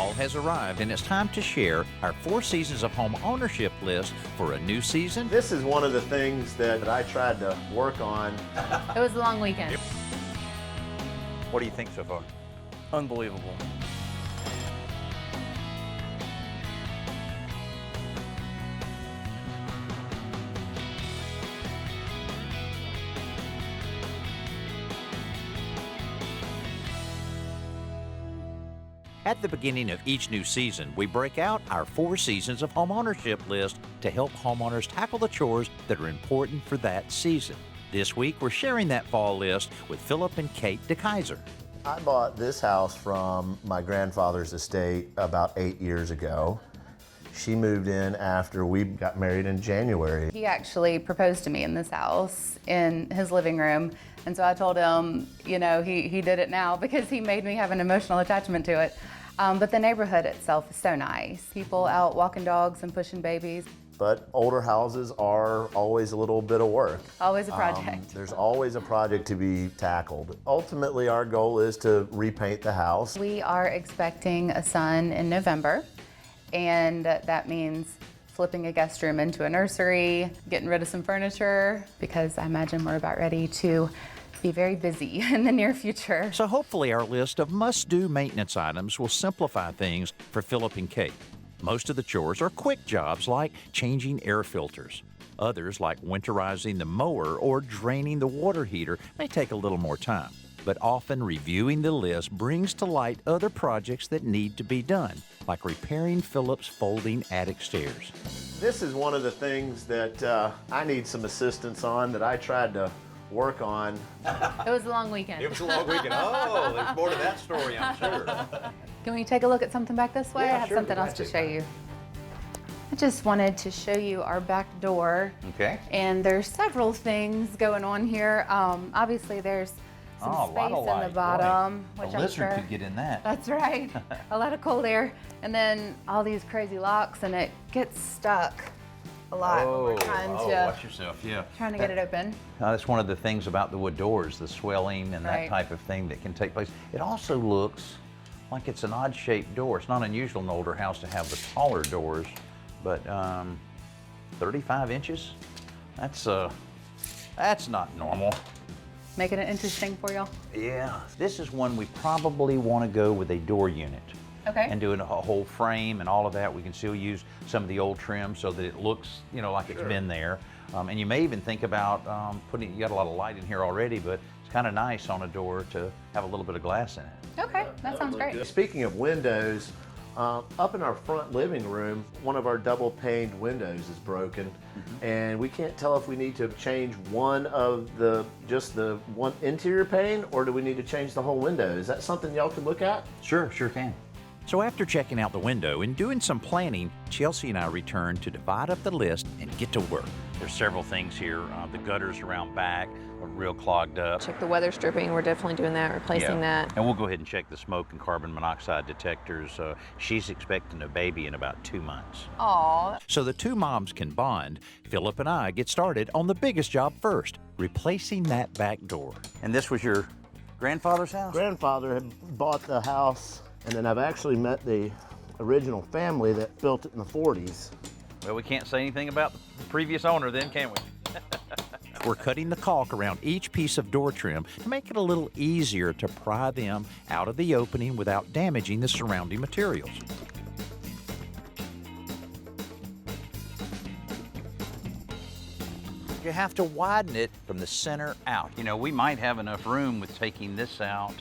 Fall has arrived, and it's time to share our 4 seasons of home ownership list for a new season. This is one of the things that I tried to work on. It was a long weekend. What do you think so far? Unbelievable. At the beginning of each new season, we break out our 4 seasons of home ownership list to help homeowners tackle the chores that are important for that season. This week, we're sharing that fall list with Philip and Kate DeKaiser. I bought this house from my grandfather's estate about 8 years ago. She moved in after we got married in January. He actually proposed to me in this house in his living room. And so I told him, you know, he did it now because he made me have an emotional attachment to it. But the neighborhood itself is so nice. People out walking dogs and pushing babies. But older houses are always a little bit of work. Always a project. There's always a project to be tackled. Ultimately, our goal is to repaint the house. We are expecting a son in November, and that means flipping a guest room into a nursery, getting rid of some furniture, because I imagine we're about ready to be very busy in the near future. So hopefully our list of must-do maintenance items will simplify things for Philip and Kate. Most of the chores are quick jobs like changing air filters. Others, like winterizing the mower or draining the water heater, may take a little more time. But often reviewing the list brings to light other projects that need to be done, like repairing Philip's folding attic stairs. This is one of the things that I need some assistance on that I tried to work on. It was a long weekend. It was a long weekend. Oh, there's more to that story, I'm sure. Can we take a look at something back this way? Yeah, I have sure, something go else to ahead. show you. I just wanted to show you our back door. Okay. And there's several things going on here. Obviously there's some Oh, a lot space of in light, the bottom, boy. which A I'm lizard sure. could get in that. That's right. A lot of cold air. And then all these crazy locks, and it gets stuck a lot when we're watch yourself, yeah. trying to get it open. That's one of the things about the wood doors, the swelling and that Right. type of thing that can take place. It also looks like it's an odd-shaped door. It's not unusual in an older house to have the taller doors, but 35 inches? That's not normal. Making it interesting for y'all. Yeah, this is one we probably want to go with a door unit. Okay. And doing a whole frame and all of that. We can still use some of the old trim so that it looks, you know, like it's been there. And you may even think about you got a lot of light in here already, but it's kind of nice on a door to have a little bit of glass in it. Okay, that sounds great. Speaking of windows, up in our front living room, one of our double paned windows is broken, and we can't tell if we need to change one of just the one interior pane, or do we need to change the whole window? Is that something y'all can look at? Sure can. So after checking out the window and doing some planning, Chelsea and I returned to divide up the list and get to work. There's several things here. The gutters around back are real clogged up. Check the weather stripping. We're definitely doing that, replacing that. And we'll go ahead and check the smoke and carbon monoxide detectors. She's expecting a baby in about 2 months. Aw. So the two moms can bond. Philip and I get started on the biggest job first, replacing that back door. And this was your grandfather's house? Grandfather had bought the house, and then I've actually met the original family that built it in the 40s. Well, we can't say anything about the previous owner then, can we? We're cutting the caulk around each piece of door trim to make it a little easier to pry them out of the opening without damaging the surrounding materials. You have to widen it from the center out. You know, we might have enough room with taking this out,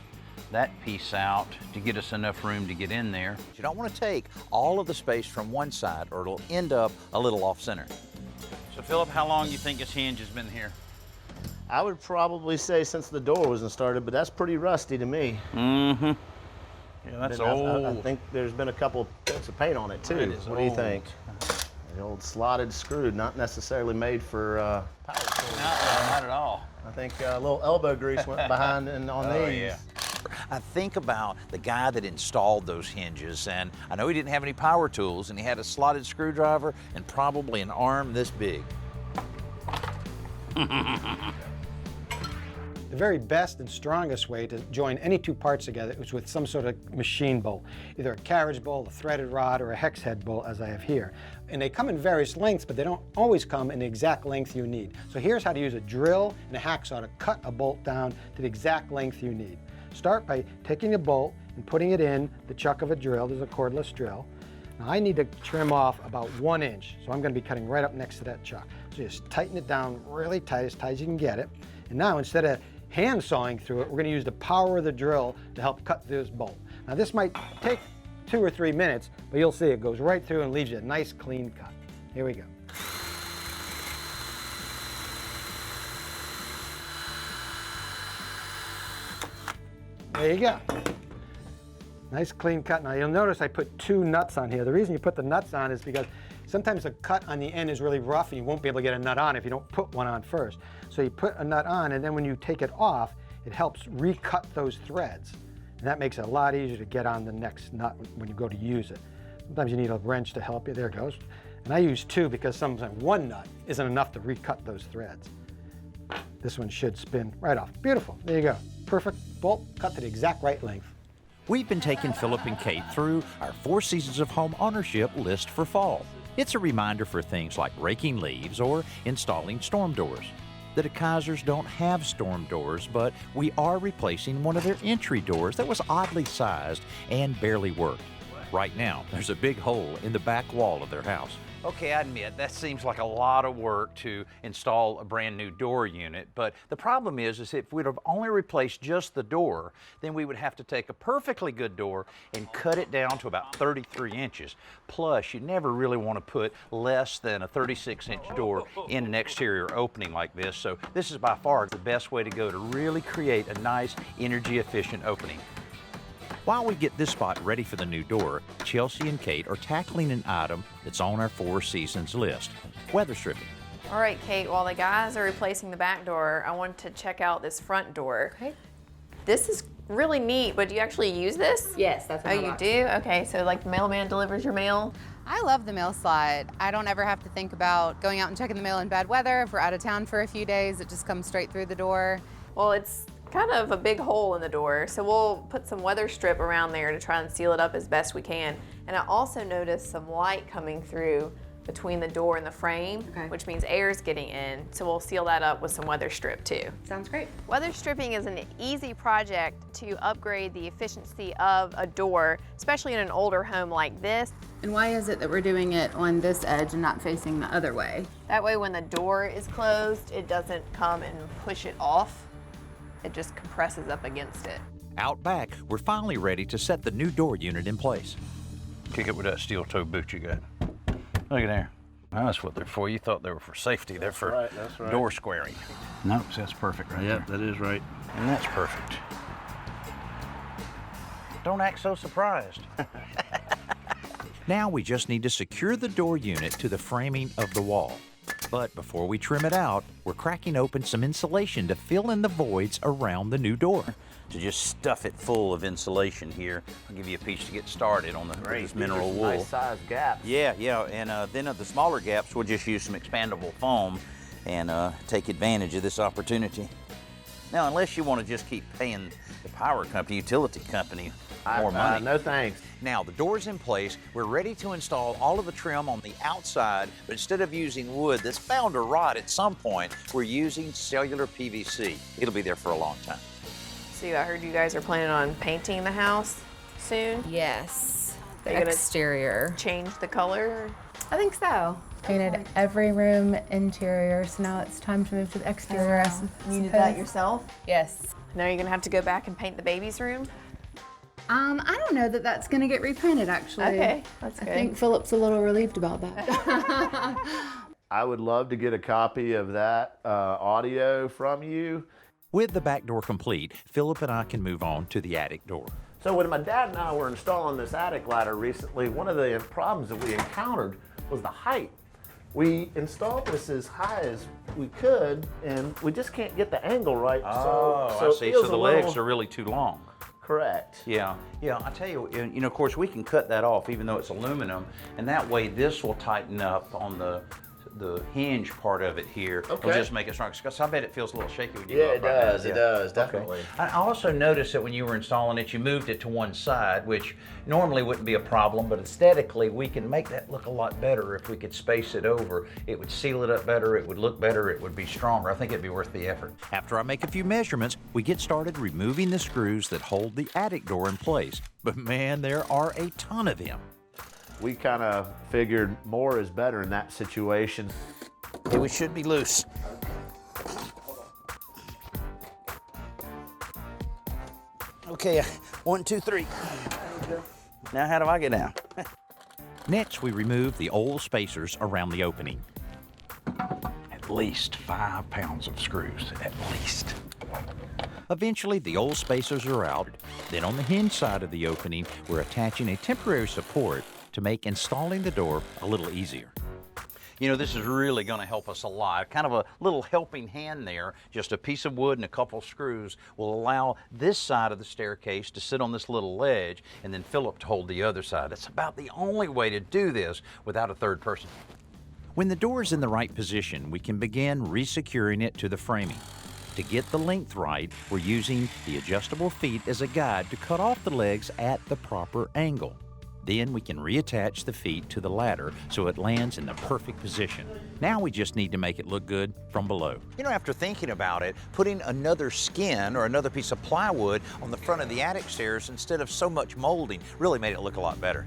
that piece out, to get us enough room to get in there. You don't want to take all of the space from one side or it'll end up a little off center. So Philip, how long do you think this hinge has been here? I would probably say since the door wasn't started, but that's pretty rusty to me. Mm-hmm. Yeah, that's old. I think there's been a couple coats of paint on it too. That is What do you old. think? The old slotted screw, not necessarily made for power tools. Not at all. I think a little elbow grease went behind and on Oh, these. yeah. I think about the guy that installed those hinges, and I know he didn't have any power tools, and he had a slotted screwdriver and probably an arm this big. The very best and strongest way to join any two parts together is with some sort of machine bolt, either a carriage bolt, a threaded rod, or a hex head bolt, as I have here. And they come in various lengths, but they don't always come in the exact length you need. So here's how to use a drill and a hacksaw to cut a bolt down to the exact length you need. Start by taking a bolt and putting it in the chuck of a drill. There's a cordless drill. Now I need to trim off about 1 inch, so I'm going to be cutting right up next to that chuck. So just tighten it down really tight as you can get it. And now instead of hand sawing through it, we're going to use the power of the drill to help cut through this bolt. Now this might take 2 or 3 minutes, but you'll see it goes right through and leaves you a nice clean cut. Here we go. There you go. Nice clean cut. Now you'll notice I put 2 nuts on here. The reason you put the nuts on is because sometimes the cut on the end is really rough and you won't be able to get a nut on if you don't put one on first. So you put a nut on, and then when you take it off, it helps recut those threads. And that makes it a lot easier to get on the next nut when you go to use it. Sometimes you need a wrench to help you. There it goes. And I use 2 because sometimes 1 nut isn't enough to recut those threads. This one should spin right off. Beautiful. There you go. Perfect bolt cut to the exact right length. We've been taking Philip and Kate through our 4 seasons of home ownership list for fall. It's a reminder for things like raking leaves or installing storm doors. The DeKaisers don't have storm doors, but we are replacing one of their entry doors that was oddly sized and barely worked. Right now, there's a big hole in the back wall of their house. Okay, I admit, that seems like a lot of work to install a brand new door unit, but the problem is if we'd have only replaced just the door, then we would have to take a perfectly good door and cut it down to about 33 inches. Plus, you never really want to put less than a 36-inch door in an exterior opening like this, so this is by far the best way to go to really create a nice, energy-efficient opening. While we get this spot ready for the new door, Chelsea and Kate are tackling an item that's on our 4 seasons list, weather stripping. All right, Kate, while the guys are replacing the back door, I want to check out this front door. Okay. This is really neat, but do you actually use this? Yes, that's what Oh, you do? Okay, so like the mailman delivers your mail? I love the mail slide. I don't ever have to think about going out and checking the mail in bad weather. If we're out of town for a few days, it just comes straight through the door. Well, it's kind of a big hole in the door, so we'll put some weather strip around there to try and seal it up as best we can. And I also noticed some light coming through between the door and the frame, which means air's getting in, so we'll seal that up with some weather strip too. Sounds great. Weather stripping is an easy project to upgrade the efficiency of a door, especially in an older home like this. And why is it that we're doing it on this edge and not facing the other way? That way when the door is closed, it doesn't come and push it off. It just compresses up against it. Out back, we're finally ready to set the new door unit in place. Kick it with that steel toe boot you got. Look at there. That's what they're for. You thought they were for safety. They're for door squaring. Nope, that's perfect right there. That is right. And that's perfect. Don't act so surprised. Now we just need to secure the door unit to the framing of the wall. But before we trim it out, we're cracking open some insulation to fill in the voids around the new door. To just stuff it full of insulation here. I'll give you a piece to get started on this mineral wool. Nice size gaps. Yeah, and then the smaller gaps, we'll just use some expandable foam and take advantage of this opportunity. Now, unless you want to just keep paying the power company, utility company, more money. No thanks. Now, the door's in place. We're ready to install all of the trim on the outside, but instead of using wood that's bound to rot at some point, we're using cellular PVC. It'll be there for a long time. See, I heard you guys are planning on painting the house soon. Yes. Are you gonna Exterior. change the color? I think so. Painted every room interior, so now it's time to move to the exterior. You did that yourself? Yes. Now you're gonna have to go back and paint the baby's room? I don't know that that's gonna get repainted actually. Okay, that's good. I think Philip's a little relieved about that. I would love to get a copy of that audio from you. With the back door complete, Philip and I can move on to the attic door. So when my dad and I were installing this attic ladder recently, one of the problems that we encountered was the height. We installed this as high as we could, and we just can't get the angle right. I see. So the legs are really too long. Correct. Yeah. I tell you, of course, we can cut that off, even though it's aluminum, and that way this will tighten up on the the hinge part of it here will Okay. just make it stronger. Because I bet it feels a little shaky when you Yeah, go up it right now. does. It does, definitely. Okay. I also noticed that when you were installing it, you moved it to one side, which normally wouldn't be a problem, but aesthetically, we can make that look a lot better if we could space it over. It would seal it up better, it would look better, it would be stronger. I think it'd be worth the effort. After I make a few measurements, we get started removing the screws that hold the attic door in place. But man, there are a ton of them. We kind of figured more is better in that situation. It should be loose. Okay, 1, 2, 3. Now how do I get down? Next, we remove the old spacers around the opening. At least 5 pounds of screws, at least. Eventually, the old spacers are out. Then on the hinge side of the opening, we're attaching a temporary support to make installing the door a little easier. You know, this is really going to help us a lot. Kind of a little helping hand there. Just a piece of wood and a couple screws will allow this side of the staircase to sit on this little ledge, and then Philip to hold the other side. It's about the only way to do this without a third person. When the door is in the right position, we can begin resecuring it to the framing. To get the length right, we're using the adjustable feet as a guide to cut off the legs at the proper angle. Then we can reattach the feet to the ladder so it lands in the perfect position. Now we just need to make it look good from below. You know, after thinking about it, putting another skin or another piece of plywood on the front of the attic stairs instead of so much molding really made it look a lot better.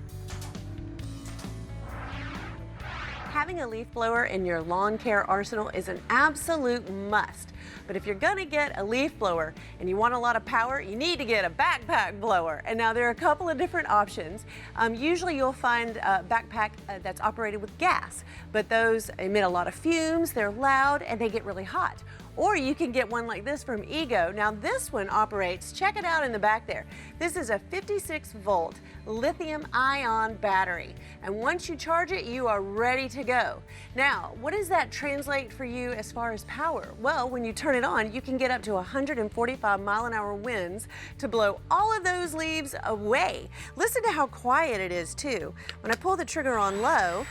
Having a leaf blower in your lawn care arsenal is an absolute must. But if you're gonna get a leaf blower and you want a lot of power, you need to get a backpack blower. And now there are a couple of different options. Usually you'll find a backpack that's operated with gas, but those emit a lot of fumes, they're loud, and they get really hot. Or you can get one like this from Ego. Now this one operates, check it out in the back there. This is a 56-volt lithium-ion battery. And once you charge it, you are ready to go. Now, what does that translate for you as far as power? Well, when you turn it on, you can get up to 145-mile-an-hour winds to blow all of those leaves away. Listen to how quiet it is, too. When I pull the trigger on low,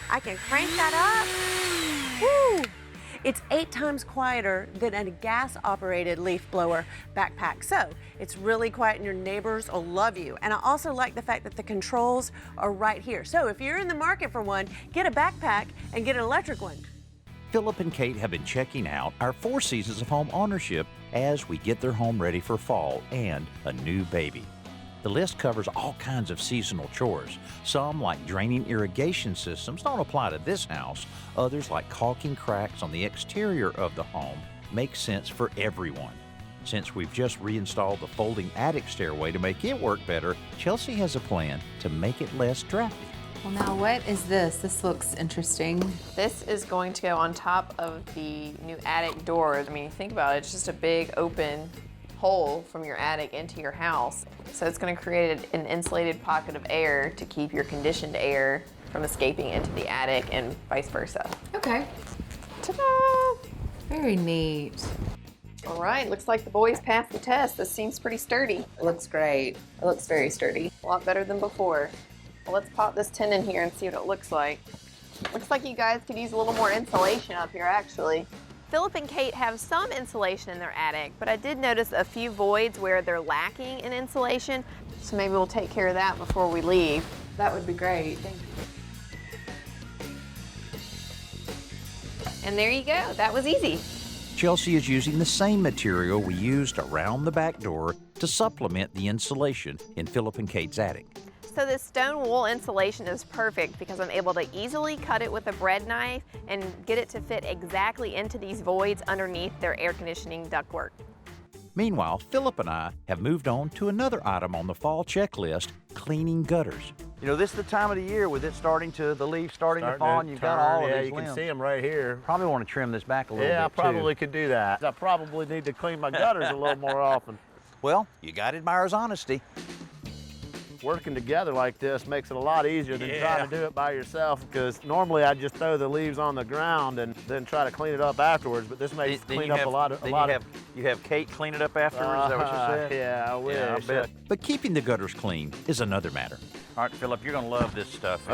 I can crank that up. Woo! It's 8 times quieter than a gas-operated leaf blower backpack. So it's really quiet and your neighbors will love you. And I also like the fact that the controls are right here. So if you're in the market for one, get a backpack and get an electric one. Philip and Kate have been checking out our 4 seasons of home ownership as we get their home ready for fall and a new baby. The list covers all kinds of seasonal chores. Some, like draining irrigation systems, don't apply to this house. Others, like caulking cracks on the exterior of the home, make sense for everyone. Since we've just reinstalled the folding attic stairway to make it work better, Chelsea has a plan to make it less drafty. Well, now what is this? This looks interesting. This is going to go on top of the new attic door. I mean, think about it, it's just a big open hole from your attic into your house. So it's going to create an insulated pocket of air to keep your conditioned air from escaping into the attic and vice versa. Okay. Ta-da! Very neat. All right, looks like the boys passed the test. This seems pretty sturdy. It looks great. It looks very sturdy. A lot better than before. Well, let's pop this tin in here and see what it looks like. Looks like you guys could use a little more insulation up here, actually. Philip and Kate have some insulation in their attic, but I did notice a few voids where they're lacking in insulation, so maybe we'll take care of that before we leave. That would be great. Thank you. And there you go, that was easy. Chelsea is using the same material we used around the back door to supplement the insulation in Philip and Kate's attic. So this stone wool insulation is perfect because I'm able to easily cut it with a bread knife and get it to fit exactly into these voids underneath their air conditioning ductwork. Meanwhile, Philip and I have moved on to another item on the fall checklist, cleaning gutters. You know, this is the time of the year with it the leaves starting to fall, and you've got all of these you limbs. can see them right here. Probably want to trim this back a little bit, Yeah, I too. probably could do that. I probably need to clean my gutters a little more often. Well, you got to admire his honesty. working together like this makes it a lot easier than trying to do it by yourself, because normally I just throw the leaves on the ground and then try to clean it up afterwards, but this makes clean up a lot of... You have Kate clean it up afterwards, is that what you said? Yeah, I wish. Yeah, I bet. But keeping the gutters clean is another matter. All right, Philip, you're gonna love this stuff.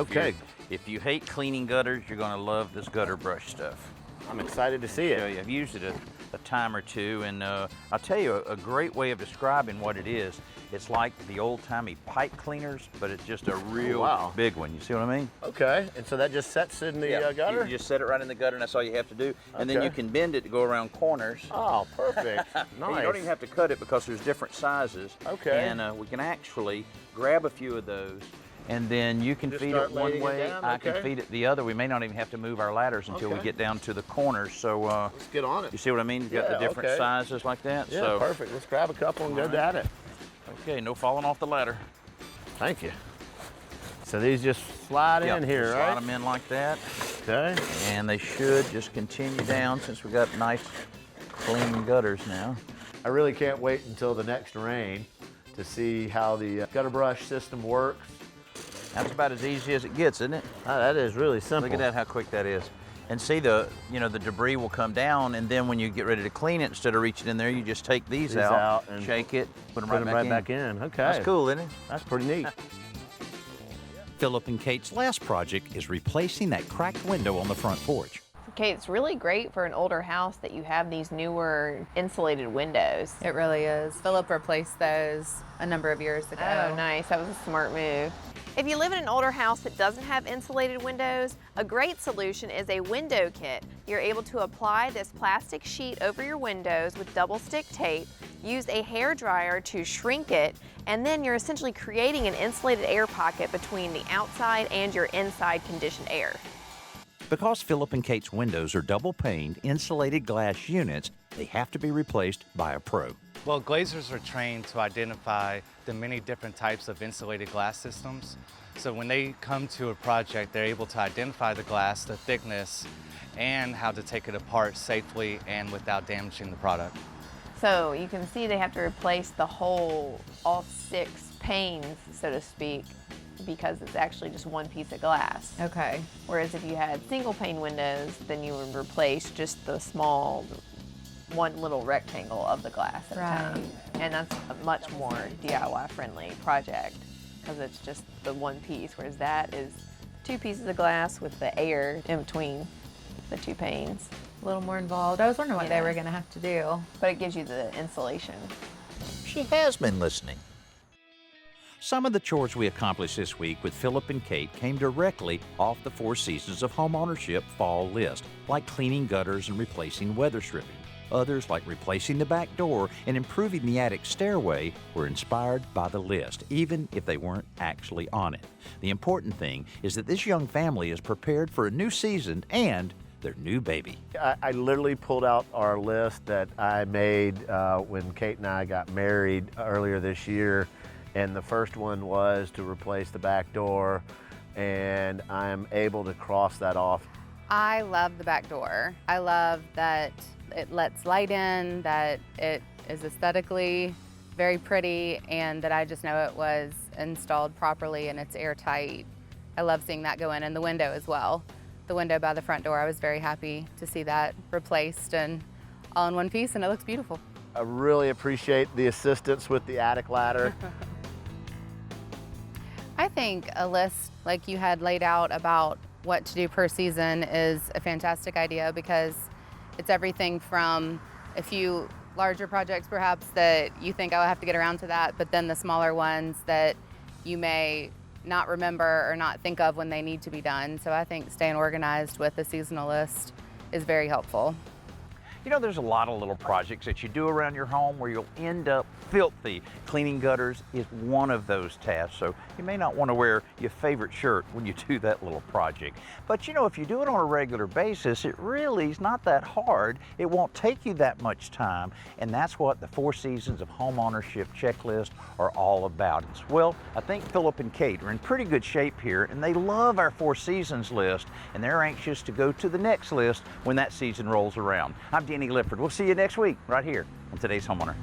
If you hate cleaning gutters, you're gonna love this gutter brush stuff. I'm excited to see it. Yeah, I've used it a time or two, and I'll tell you a great way of describing what it is. It's like the old-timey pipe cleaners, but it's just a real big one. You see what I mean? Okay, and so that just sets it in the gutter? You just set it right in the gutter, and that's all you have to do. And then you can bend it to go around corners. Oh, perfect. Nice. And you don't even have to cut it because there's different sizes. Okay. And we can actually grab a few of those, and then you can feed it one way, I can feed it the other. We may not even have to move our ladders until we get down to the corners. So let's get on it. You see what I mean? You've got the different sizes like that. Yeah, so, perfect. Let's grab a couple and go at it. Okay, no falling off the ladder. Thank you. So these just slide in here, right? Slide them in like that. Okay. And they should just continue down since we got nice clean gutters now. I really can't wait until the next rain to see how the gutter brush system works. That's about as easy as it gets, isn't it? That is really simple. Look at that, how quick that is. And see, the debris will come down, and then when you get ready to clean it, instead of reaching in there, you just take these out and shake it, put them right back in. Okay. That's cool, isn't it? That's pretty neat. Philip and Kate's last project is replacing that cracked window on the front porch. Okay, it's really great for an older house that you have these newer insulated windows. It really is. Philip replaced those a number of years ago. Oh, nice. That was a smart move. If you live in an older house that doesn't have insulated windows, a great solution is a window kit. You're able to apply this plastic sheet over your windows with double stick tape, use a hair dryer to shrink it, and then you're essentially creating an insulated air pocket between the outside and your inside conditioned air. Because Philip and Kate's windows are double-paned, insulated glass units, they have to be replaced by a pro. Well, glazers are trained to identify the many different types of insulated glass systems. So when they come to a project, they're able to identify the glass, the thickness, and how to take it apart safely and without damaging the product. So you can see they have to replace the whole, all 6 panes, so to speak, because it's actually just one piece of glass. Okay. Whereas if you had single pane windows, then you would replace just the small, one little rectangle of the glass at a time. And that's a much more DIY friendly project because it's just the one piece, whereas that is 2 pieces of glass with the air in between the 2 panes. A little more involved. I was wondering what they were going to have to do. But it gives you the insulation. She has been listening. Some of the chores we accomplished this week with Philip and Kate came directly off the 4 Seasons of Homeownership fall list, like cleaning gutters and replacing weather stripping. Others, like replacing the back door and improving the attic stairway, were inspired by the list, even if they weren't actually on it. The important thing is that this young family is prepared for a new season and their new baby. I literally pulled out our list that I made when Kate and I got married earlier this year, and the first one was to replace the back door, and I'm able to cross that off. I love the back door. I love that it lets light in, that it is aesthetically very pretty, and that I just know it was installed properly and it's airtight. I love seeing that go in, and the window as well. The window by the front door, I was very happy to see that replaced and all in one piece, and it looks beautiful. I really appreciate the assistance with the attic ladder. I think a list like you had laid out about what to do per season is a fantastic idea, because it's everything from a few larger projects perhaps that you think, oh, I have to get around to that, but then the smaller ones that you may not remember or not think of when they need to be done. So I think staying organized with a seasonal list is very helpful. You know, there's a lot of little projects that you do around your home where you'll end up filthy. Cleaning gutters is one of those tasks, so you may not want to wear your favorite shirt when you do that little project. But you know, if you do it on a regular basis, it really is not that hard. It won't take you that much time, and that's what the 4 Seasons of Homeownership checklist are all about. Well, I think Philip and Kate are in pretty good shape here, and they love our 4 Seasons list, and they're anxious to go to the next list when that season rolls around. I'm Lipford. We'll see you next week right here on Today's Homeowner.